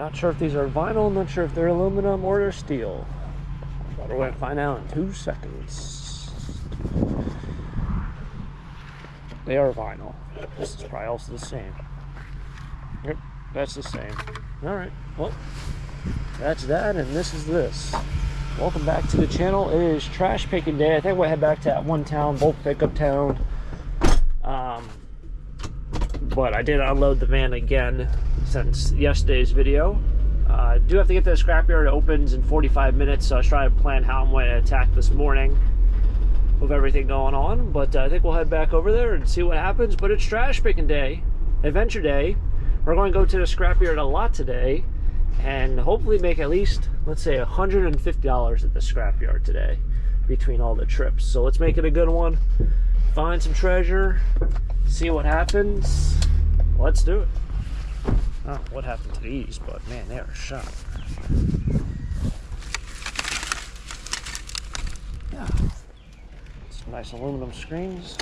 Not sure if these are vinyl, not sure if they're aluminum or they're steel. But we're going to find out in 2 seconds. They are vinyl. This is probably also the same. Yep, that's the same. Alright, well, that's that, and this is this. Welcome back to the channel. It is trash picking day. I think we'll head back to that one town, bulk pickup town. But I did unload the van again since yesterday's video. I do have to get to the scrapyard. It opens in 45 minutes, so I was trying to plan how I'm going to attack this morning with everything going on. But I think we'll head back over there and see what happens. But it's trash picking day, adventure day. We're going to go to the scrapyard a lot today and hopefully make at least, let's say, $150 at the scrapyard today between all the trips. So let's make it a good one. Find some treasure, see what happens. Let's do it. Oh, what happened to these? But man, they are shot. Yeah, some nice aluminum screens.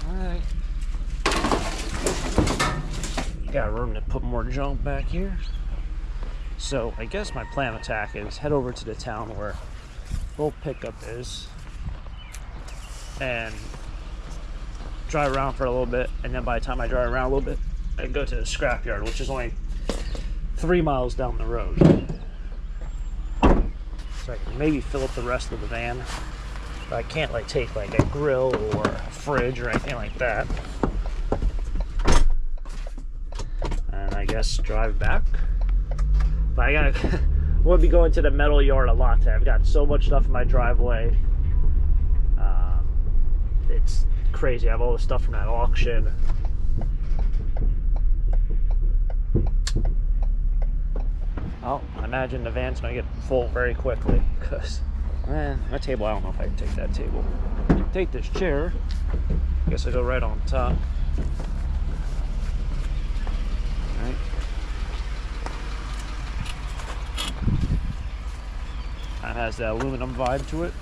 All right, got room to put more junk back here. So I guess my plan of attack is head over to the town where full pickup is and drive around for a little bit, and then by the time I drive around a little bit I go to the scrapyard, which is only 3 miles down the road. So I can maybe fill up the rest of the van, but I can't like take like a grill or a fridge or anything like that. And I guess drive back. But I gotta, we'll be going to the metal yard a lot today. I've got so much stuff in my driveway. It's crazy. I have all the stuff from that auction. Oh, I imagine the van's gonna get full very quickly because, my table, I don't know if I can take that table. Take this chair. I guess I'll go right on top. All right. It has that aluminum vibe to it.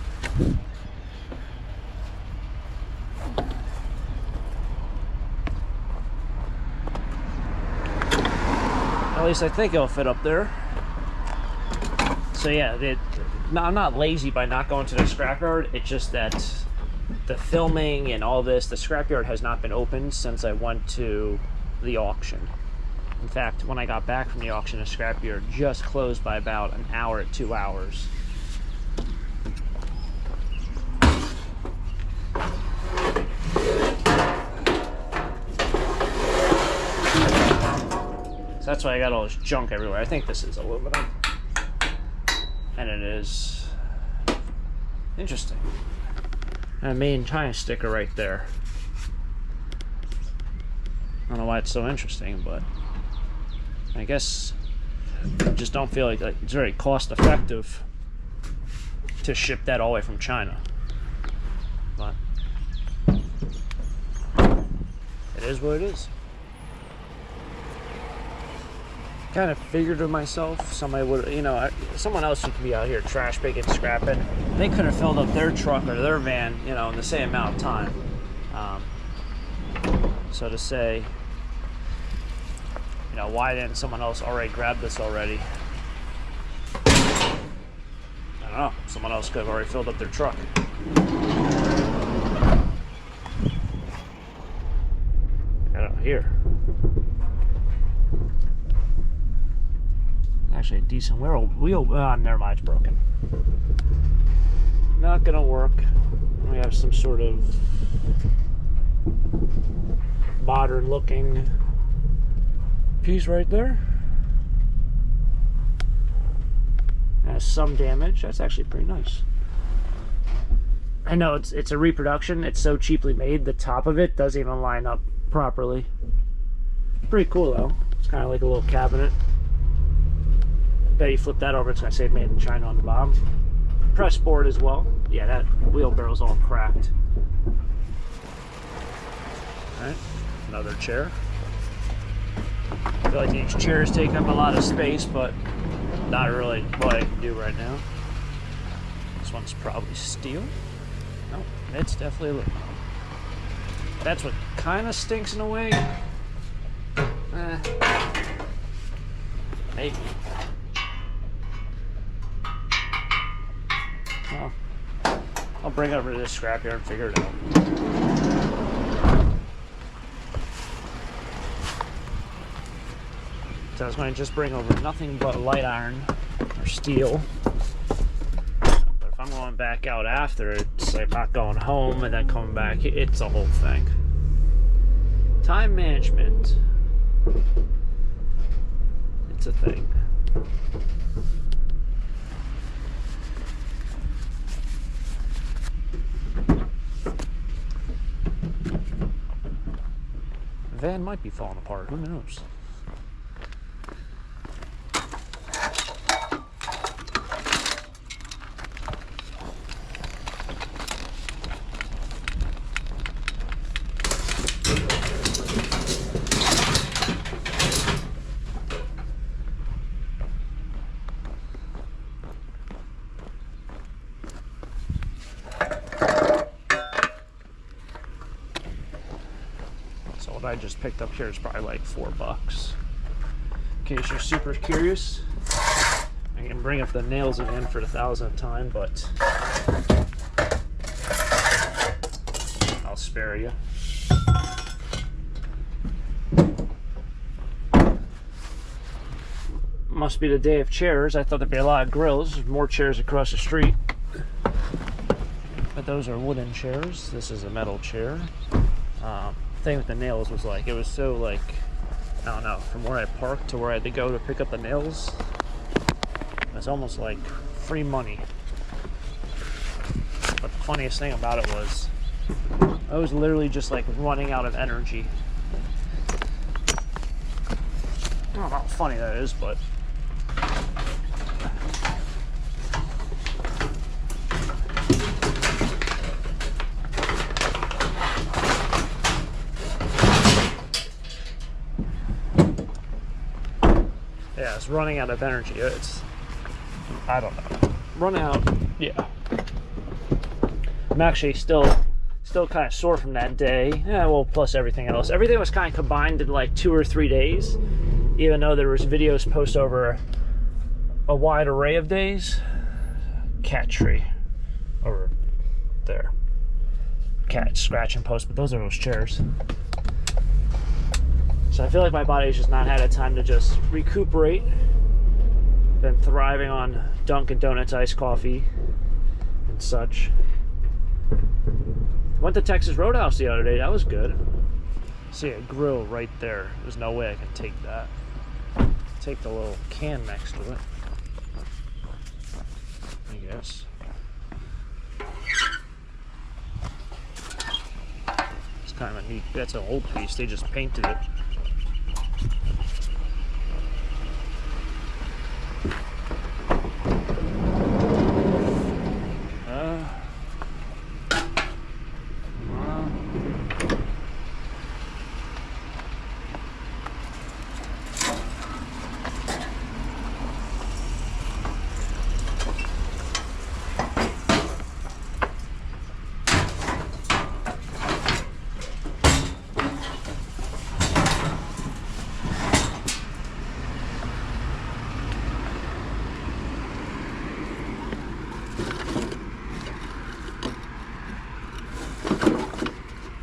At least I think it'll fit up there. So yeah, I'm not lazy by not going to the scrapyard. It's just that the filming and all this, the scrapyard has not been opened since I went to the auction. In fact, when I got back from the auction, the scrapyard just closed by about an hour to 2 hours. So that's why I got all this junk everywhere. I think this is aluminum. And it is interesting. And a made in China sticker right there. I don't know why it's so interesting, but I guess I just don't feel like it's very cost effective to ship that all the way from China. But it is what it is. Kind of figured to myself somebody would, someone else who could be out here trash picking, scrapping, they could have filled up their truck or their van, in the same amount of time. So to say, why didn't someone else already grab this already? I don't know. Someone else could have already filled up their truck. I don't know, here. Actually, a decent wheel. Never mind, it's broken. Not gonna work. We have some sort of modern looking piece right there. Has some damage. That's actually pretty nice. I know it's a reproduction. It's so cheaply made. The top of it doesn't even line up properly. Pretty cool though. It's kind of like a little cabinet. Bet you flip that over, it's gonna say made in China on the bottom. Press board as well. Yeah, that wheelbarrow's all cracked. Alright, another chair. I feel like these chairs take up a lot of space, but not really what I can do right now. This one's probably steel. No, it's definitely aluminum. That's what kind of stinks in a way. Maybe. Well, I'll bring it over to this scrapyard and figure it out. So I was going to just bring over nothing but light iron or steel. But if I'm going back out after, it's like not going home and then coming back. It's a whole thing. Time management. It's a thing. The van might be falling apart. Who knows? I just picked up here is probably like $4. In case you're super curious, I can bring up the nails again for the 1,000th time, but I'll spare you. Must be the day of chairs. I thought there'd be a lot of grills, more chairs across the street, but those are wooden chairs. This is a metal chair. Thing with the nails was like, it was so like, I don't know, from where I parked to where I had to go to pick up the nails, it was almost like free money. But the funniest thing about it was, I was literally just like running out of energy. I don't know how funny that is, but yeah, it's running out of energy. It's, I don't know. Run out, yeah. I'm actually still kind of sore from that day. Yeah, well, plus everything else. Everything was kind of combined in like 2 or 3 days, even though there was videos posted over a wide array of days. Cat tree over there. Cat scratch and post, but those are those chairs. So I feel like my body's just not had a time to just recuperate. Been thriving on Dunkin' Donuts iced coffee and such. Went to Texas Roadhouse the other day. That was good. See a grill right there. There's no way I can take that. Take the little can next to it, I guess. It's kind of a neat, that's an old piece. They just painted it.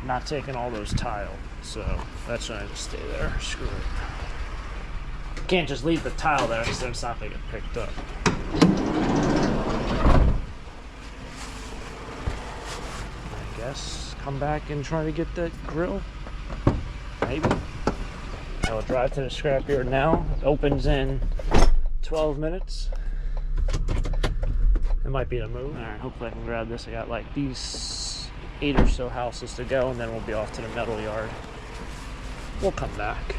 Not taking all those tile, so that's why I just stay there. Screw it. Can't just leave the tile there because then it's not going to get picked up. I guess come back and try to get that grill. Maybe. I'll drive to the scrapyard now. It opens in 12 minutes. It might be the move. All right, hopefully I can grab this. I got like these 8 or so houses to go, and then we'll be off to the metal yard. We'll come back.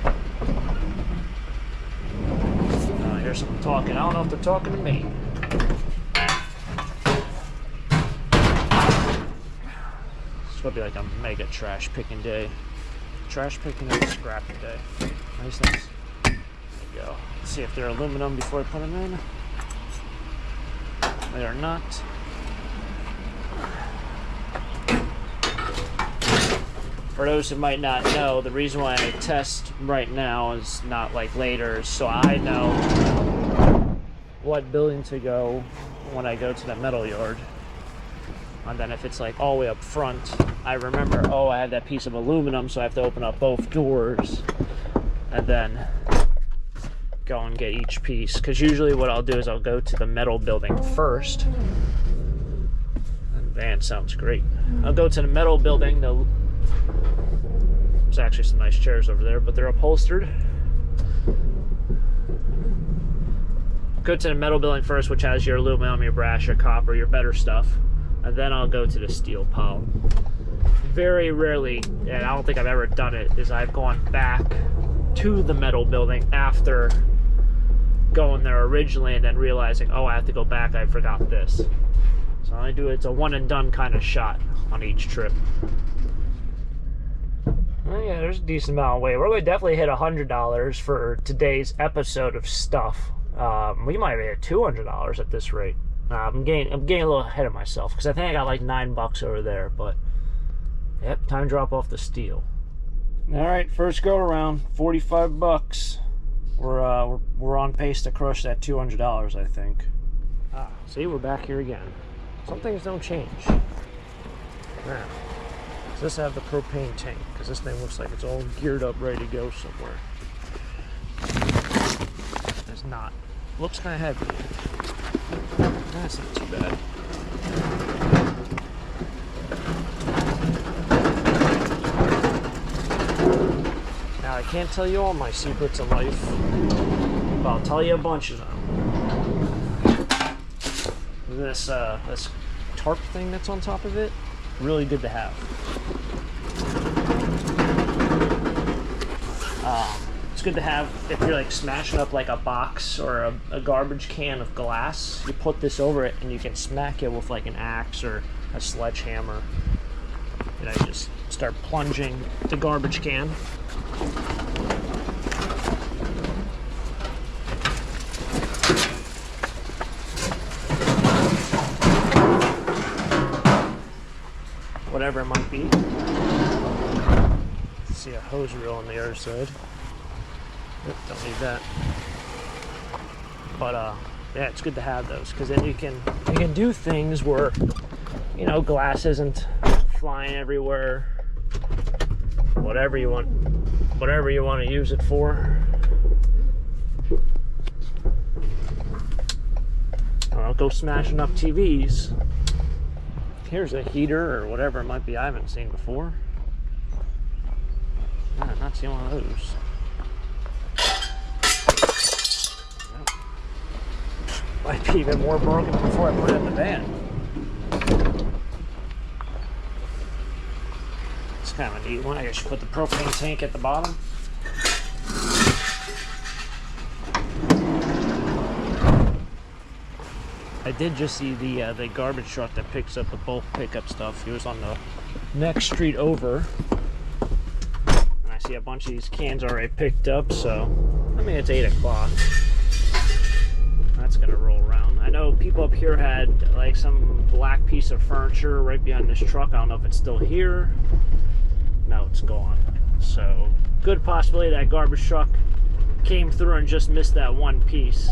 I hear someone talking. I don't know if they're talking to me. It's gonna be like a mega trash picking day. Trash picking and scrapping day. Nice. There you go. Let's see if they're aluminum before I put them in. They are not. For those who might not know, the reason why I test right now is not like later, so I know what building to go when I go to the metal yard. And then if it's like all the way up front, I remember, oh, I have that piece of aluminum, so I have to open up both doors and then go and get each piece. Because usually what I'll do is I'll go to the metal building first. And van sounds great. I'll go to the metal building. There's actually some nice chairs over there, but they're upholstered. Go to the metal building first, which has your aluminum, your brass, your copper, your better stuff. And then I'll go to the steel pile. Very rarely, and I don't think I've ever done it, is I've gone back to the metal building after going there originally and then realizing, oh, I have to go back, I forgot this. So I do it's a one and done kind of shot on each trip. Oh, yeah, there's a decent amount of weight. We're going to definitely hit $100 for today's episode of stuff. We might have hit $200 at this rate. I'm getting a little ahead of myself because I think I got like $9 over there, but yep, time to drop off the steel. All right, first go around, $45. We're on pace to crush that $200, I think. See, we're back here again. Some things don't change. Now, does this have the propane tank? Because this thing looks like it's all geared up, ready to go somewhere. It's not. Looks kind of heavy. That's not too bad. Now, I can't tell you all my secrets in life, but I'll tell you a bunch of them. This tarp thing that's on top of it, really good to have. It's good to have if you're like smashing up like a box or a garbage can of glass. You put this over it and you can smack it with like an axe or a sledgehammer. And I just start plunging the garbage can. Whatever it might be. See a hose reel on the other side. Oop, don't need that. But yeah, it's good to have those because then you can do things where, you know, glass isn't flying everywhere. Whatever you want to use it for. I don't know, go smashing up TVs. Here's a heater or whatever it might be I haven't seen before. Not seen one of those. Might be even more broken than before I put it in the van. It's kind of a neat one. I guess you put the propane tank at the bottom. I did just see the garbage truck that picks up the bulk pickup stuff. He was on the next street over. And I see a bunch of these cans already picked up, so I mean it's 8 o'clock. That's gonna roll around. I know people up here had like some black piece of furniture right behind this truck. I don't know if it's still here. No, it's gone. So good possibility that garbage truck came through and just missed that one piece.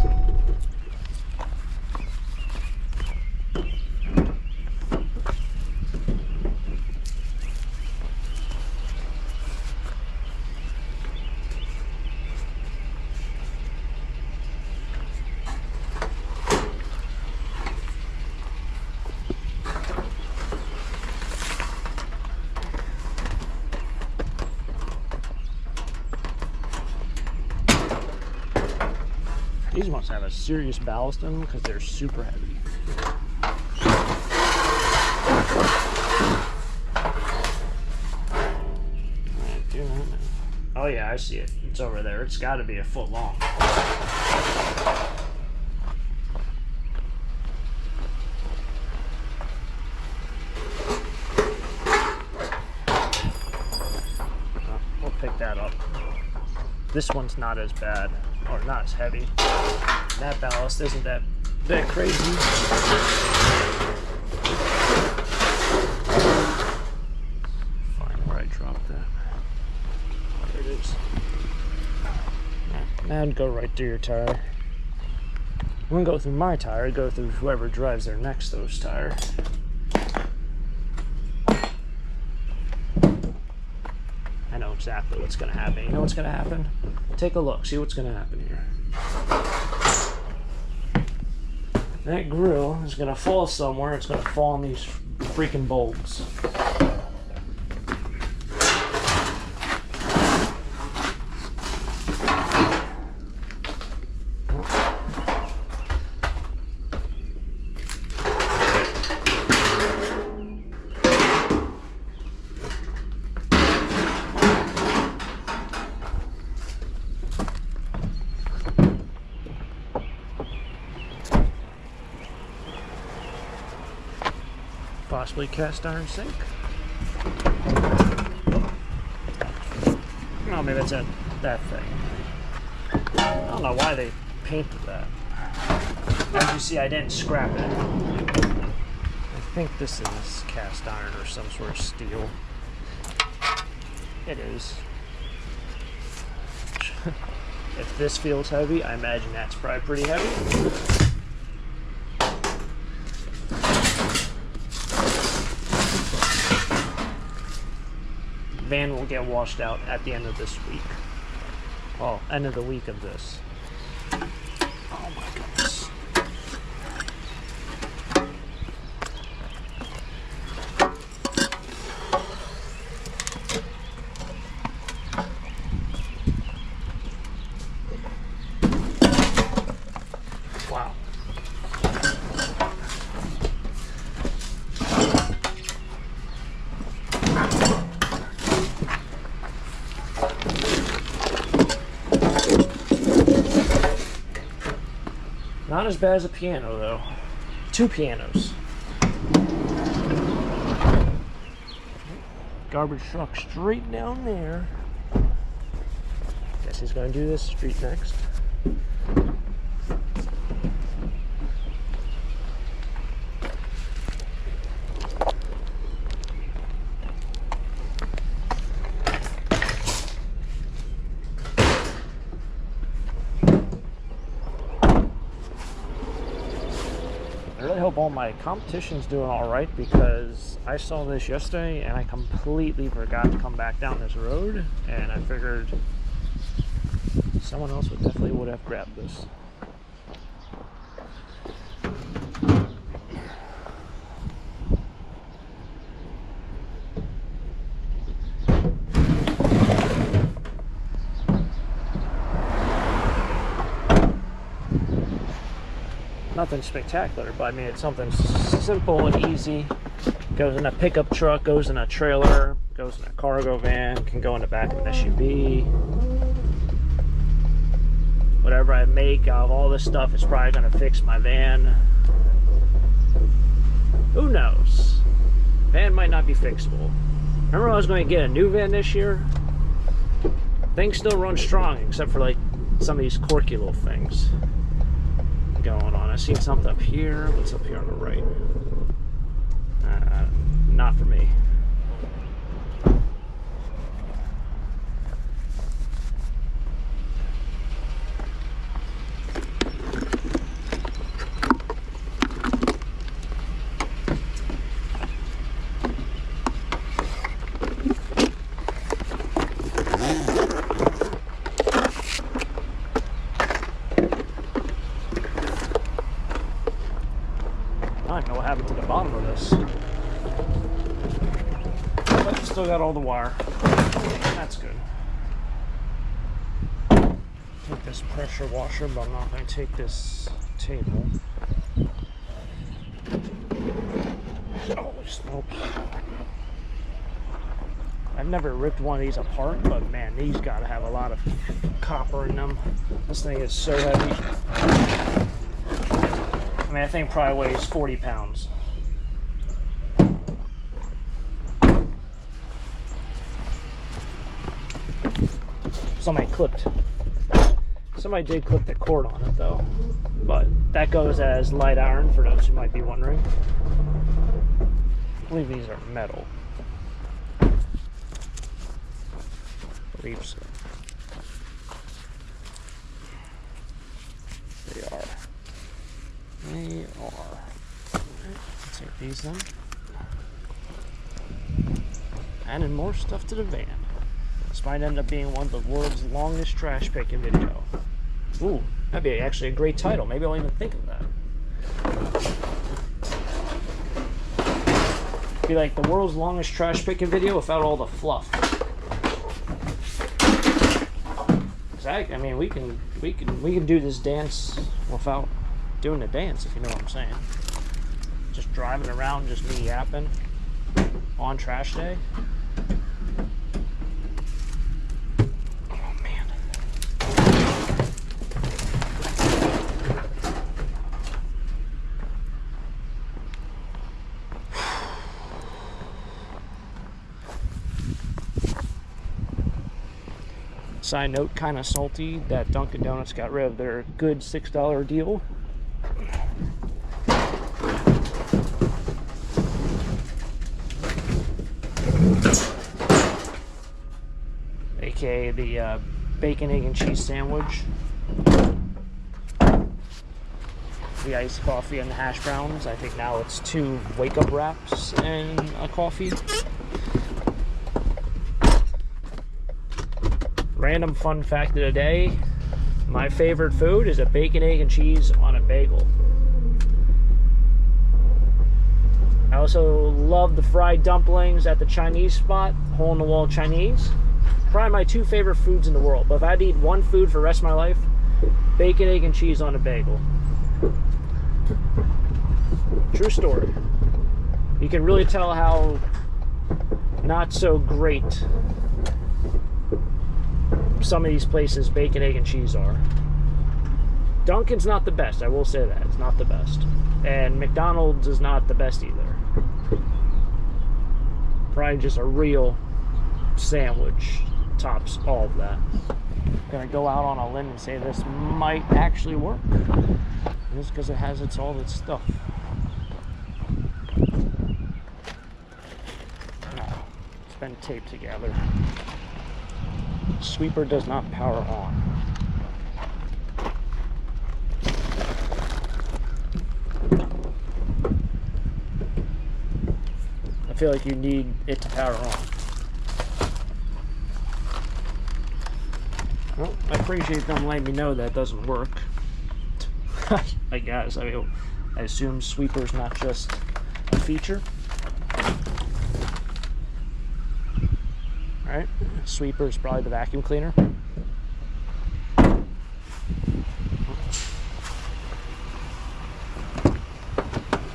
These must have a serious ballast in them because they're super heavy. Oh yeah, I see it. It's over there. It's got to be a foot long. We'll pick that up. This one's not as bad, or not as heavy. That ballast isn't that crazy. Find where I dropped that. That'd go right through your tire. Wouldn't go through my tire, it'd go through whoever drives their next to those tire. I know exactly what's gonna happen. You know what's gonna happen? Take a look, see what's gonna happen here. That grill is gonna fall somewhere, it's gonna fall on these freaking bulbs. Possibly cast iron sink. Oh, maybe it's that thing. I don't know why they painted that. As you see, I didn't scrap it. I think this is cast iron or some sort of steel. It is. If this feels heavy, I imagine that's probably pretty heavy. Van will get washed out at the end of this week. Oh, end of the week of this. Oh my goodness. Wow. Not as bad as a piano, though. 2 pianos. Garbage truck straight down there. Guess he's gonna do this street next. I really hope all my competition's doing all right, because I saw this yesterday and I completely forgot to come back down this road, and I figured someone else would have grabbed this. Nothing spectacular, but I mean, it's something simple and easy. Goes in a pickup truck, goes in a trailer, goes in a cargo van, can go in the back of an SUV. Whatever I make out of all this stuff is probably going to fix my van. Who knows? Van might not be fixable. Remember when I was going to get a new van this year? Things still run strong, except for like some of these quirky little things going on. I seen something up here. What's up here on the right? Not for me. I don't know what happened to the bottom of this. But still got all the wire. That's good. Take this pressure washer, but I'm not going to take this table. Holy smokes. I've never ripped one of these apart, but man, these gotta have a lot of copper in them. This thing is so heavy. I mean, I think it probably weighs 40 pounds. Somebody did clip the cord on it though, but that goes as light iron for those who might be wondering. I believe these are metal. I believe so. They are. They are. Alright, let's take these then. Adding more stuff to the van. This might end up being one of the world's longest trash picking video. Ooh, that'd be actually a great title. Maybe I'll even think of that. Be like the world's longest trash picking video without all the fluff. I mean, we can do this dance without doing the dance, if you know what I'm saying. Just driving around, just me yapping on trash day. Oh man. Side note, kind of salty that Dunkin' Donuts got rid of their good $6 deal. AKA the bacon, egg, and cheese sandwich. The iced coffee and the hash browns. I think now it's 2 wake-up wraps and a coffee. Random fun fact of the day, my favorite food is a bacon, egg, and cheese on a bagel. I also love the fried dumplings at the Chinese spot, Hole in the Wall Chinese. Probably my 2 favorite foods in the world. But if I had to eat one food for the rest of my life, bacon, egg, and cheese on a bagel. True story. You can really tell how not so great some of these places bacon, egg, and cheese are. Dunkin's not the best, I will say that. It's not the best. And McDonald's is not the best either. Probably just a real sandwich tops all of that. I'm gonna go out on a limb and say this might actually work. Just because it has all its stuff. It's been taped together. Sweeper does not power on. I feel like you need it to power on. Well, I appreciate them letting me know that doesn't work. I guess. I mean, I assume sweeper's not just a feature. Alright, sweeper is probably the vacuum cleaner.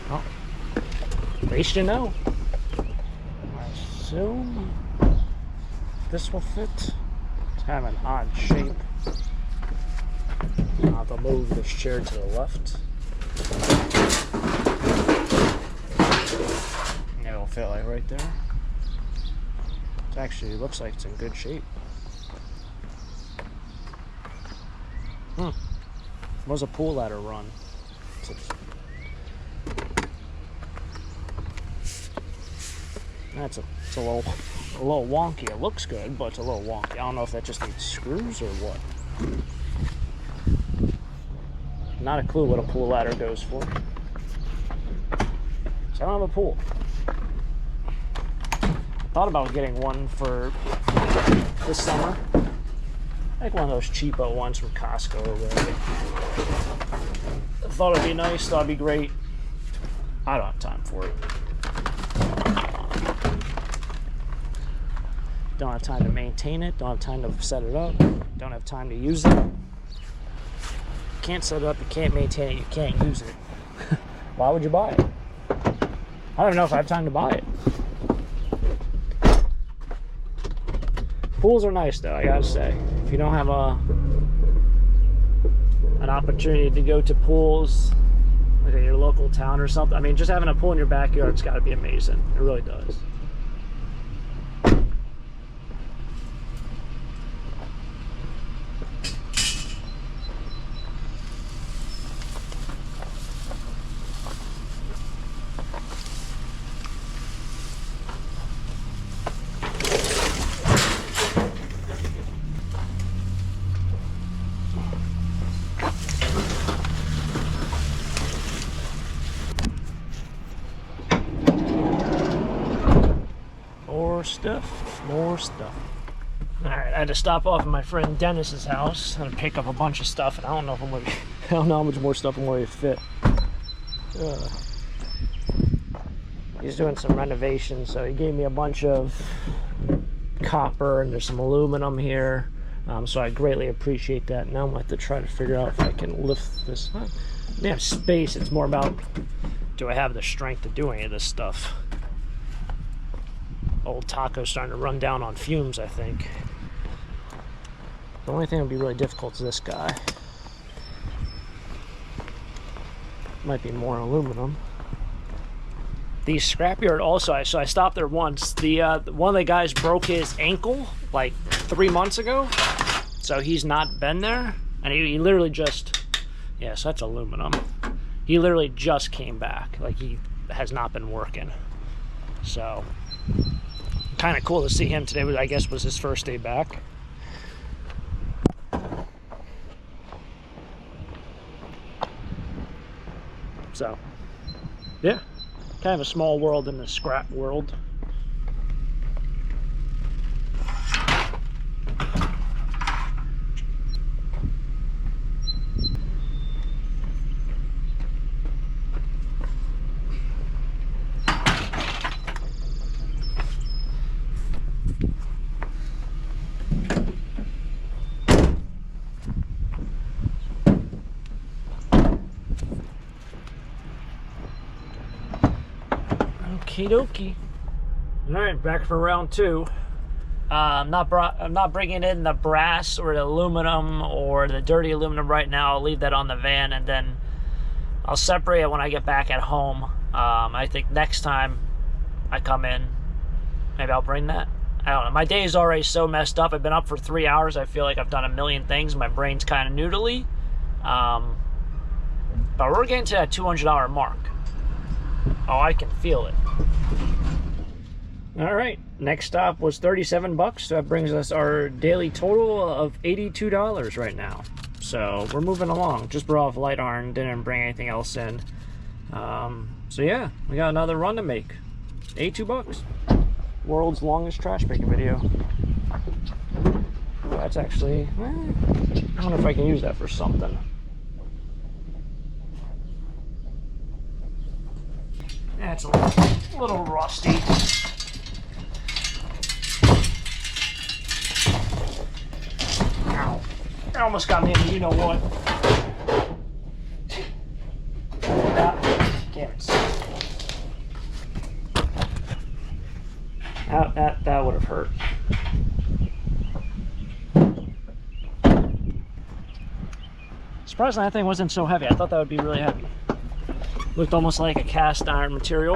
Oh, at least you know. I assume this will fit. It's kind of an odd shape. I'll have to move this chair to the left. It'll fit like right there. It actually looks like it's in good shape. What does a pool ladder run? It's a little wonky. It looks good, but it's a little wonky. I don't know if that just needs screws or what. Not a clue what a pool ladder goes for. So I don't have a pool. Thought about getting one for this summer. Like one of those cheapo ones from Costco or whatever. Thought it'd be nice, thought it'd be great. I don't have time for it. Don't have time to maintain it, don't have time to set it up, don't have time to use it. You can't set it up, you can't maintain it, you can't use it. Why would you buy it? I don't even know if I have time to buy it. Pools are nice though, I gotta say. If you don't have an opportunity to go to pools like at your local town or something, I mean, just having a pool in your backyard's gotta be amazing. It really does. More stuff, more stuff. All right, I had to stop off at my friend Dennis's house and pick up a bunch of stuff, and I don't know if I'm gonna, I don't know how much more stuff I'm going to fit. He's doing some renovations, so he gave me a bunch of copper, and there's some aluminum here, so I greatly appreciate that. Now I'm going to have to try to figure out if I can lift this. I have space. It's more about, do I have the strength to do any of this stuff? Old Taco's starting to run down on fumes, I think. The only thing that would be really difficult is this guy. Might be more aluminum. The scrapyard also, so I stopped there once. One of the guys broke his ankle like 3 months ago, so he's not been there, and he literally just, yeah, so that's aluminum. He literally just came back, like he has not been working. So kind of cool to see him today. I guess was his first day back. So yeah, kind of a small world in the scrap world. Okie dokie. All right, back for round two. I'm not bringing in the brass or the aluminum or the dirty aluminum right now. I'll leave that on the van, and then I'll separate it when I get back at home. I think next time I come in, maybe I'll bring that. I don't know. My day is already so messed up. I've been up for 3 hours. I feel like I've done a million things. My brain's kind of noodly. But we're getting to that $200 mark. Oh, I can feel it. All right, next stop was 37 bucks. So that brings us our daily total of $82 right now. So we're moving along. Just brought off light iron, didn't bring anything else in. So yeah, we got another run to make. 82 bucks. World's longest trash picking video. Oh, that's actually, I don't know if I can use that for something. That's a little rusty. Ow. That almost got me in the you-know-what. Damn it. That would have hurt. Surprisingly, that thing wasn't so heavy. I thought that would be really heavy. Looked almost like a cast iron material.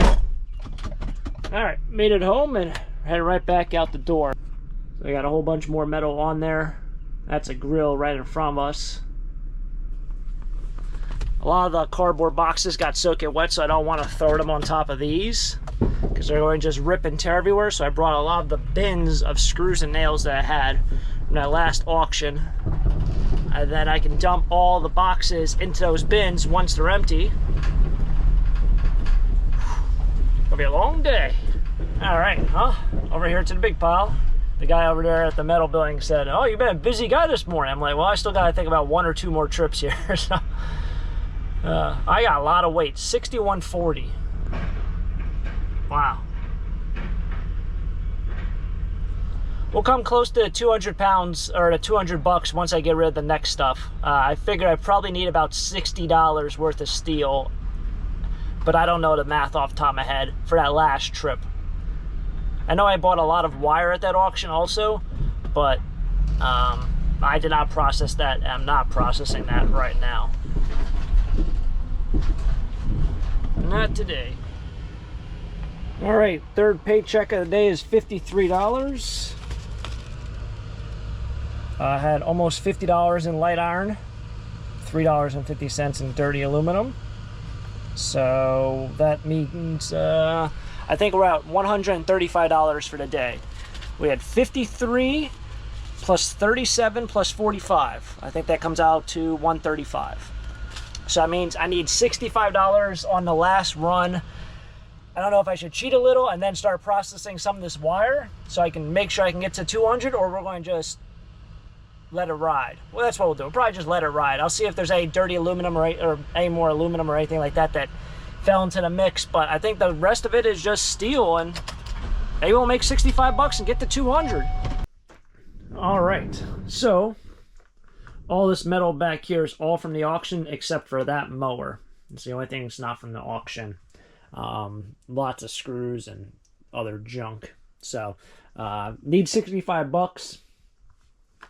All right, made it home and headed right back out the door. So I got a whole bunch more metal on there. That's a grill right in front of us. A lot of the cardboard boxes got soaking wet, so I don't want to throw them on top of these because they're going to just rip and tear everywhere. So I brought a lot of the bins of screws and nails that I had from that last auction. And then I can dump all the boxes into those bins once they're empty. Gonna be a long day. All right, over here to the big pile. The guy over there at the metal building said, "Oh, you've been a busy guy this morning." I'm like, well, I still gotta think about 1 or 2 more trips here. So, I got a lot of weight, 6140. Wow. We'll come close to 200 pounds or to 200 bucks once I get rid of the next stuff. I figured I probably need about $60 worth of steel, but I don't know the math off the top of my head for that last trip. I know I bought a lot of wire at that auction also, but I did not process that. I'm not processing that right now. Not today. All right, third paycheck of the day is $53. I had almost $50 in light iron, $3.50 in dirty aluminum. So that means I think we're at $135 for the day. We had 53 plus 37 plus 45. I think that comes out to 135. So that means I need $65 on the last run. I don't know if I should cheat a little and then start processing some of this wire so I can make sure I can get to 200, or we're going to just let it ride. Well, that's what we'll do. We'll probably just let it ride. I'll see if there's any dirty aluminum or any more aluminum or anything like that that fell into the mix, but I think the rest of it is just steel, and maybe we'll make 65 bucks and get to 200. All right, so all this metal back here is all from the auction except for that mower. It's the only thing that's not from the auction. Lots of screws and other junk. So need 65 bucks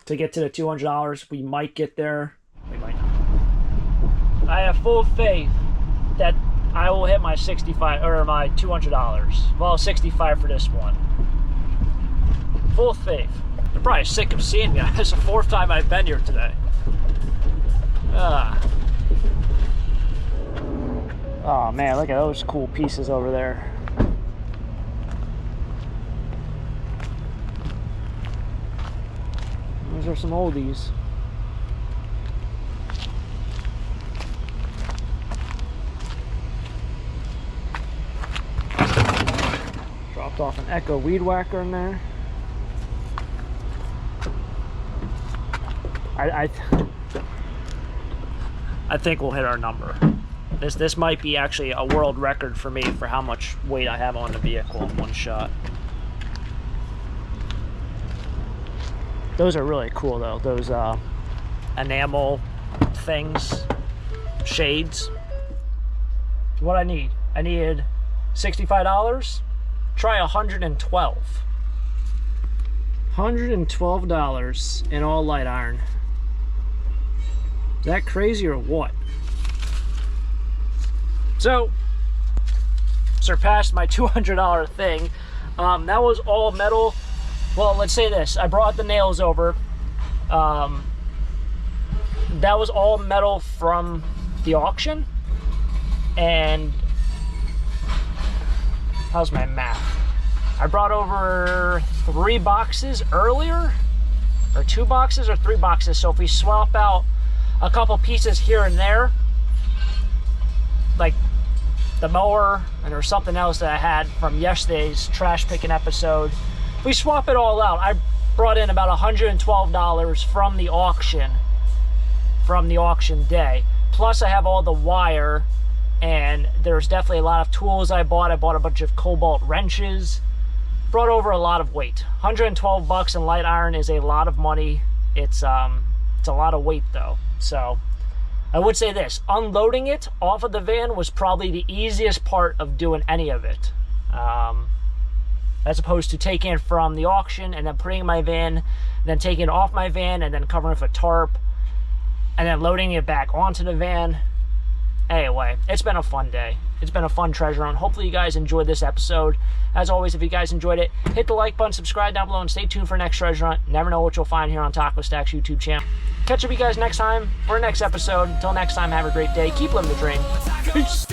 to get to the $200. We might get there, we might not. I have full faith that I will hit my 65 or my $200. Well, 65 for this one. Full faith. They're probably sick of seeing me. It's the 4th time I've been here today. Oh man, look at those cool pieces over there. Those are some oldies. Dropped off an Echo weed whacker in there. I think we'll hit our number. This might be actually a world record for me for how much weight I have on the vehicle in one shot. Those are really cool though. Those enamel things, shades. What I need? I needed $65. Try $112. $112 in all light iron. Is that crazy or what? So, surpassed my $200 thing. That was all metal. Well, let's say this. I brought the nails over. That was all metal from the auction. And how's my math? I brought over 3 boxes earlier, or 2 boxes or 3 boxes. So if we swap out a couple pieces here and there, like the mower, and there's something else that I had from yesterday's trash picking episode. If we swap it all out, I brought in about $112 from the auction day. Plus I have all the wire, and there's definitely a lot of tools I bought. I bought a bunch of cobalt wrenches. Brought over a lot of weight. 112 bucks in light iron is a lot of money. It's a lot of weight though. So I would say this, unloading it off of the van was probably the easiest part of doing any of it. As opposed to taking it from the auction and then putting it in my van, then taking it off my van and then covering it with a tarp, and then loading it back onto the van. Anyway, it's been a fun day. It's been a fun treasure hunt. Hopefully you guys enjoyed this episode. As always, if you guys enjoyed it, hit the like button, subscribe down below, and stay tuned for next treasure hunt. Never know what you'll find here on Taco Stack's YouTube channel. Catch up with you guys next time for the next episode. Until next time, have a great day. Keep living the dream. Peace.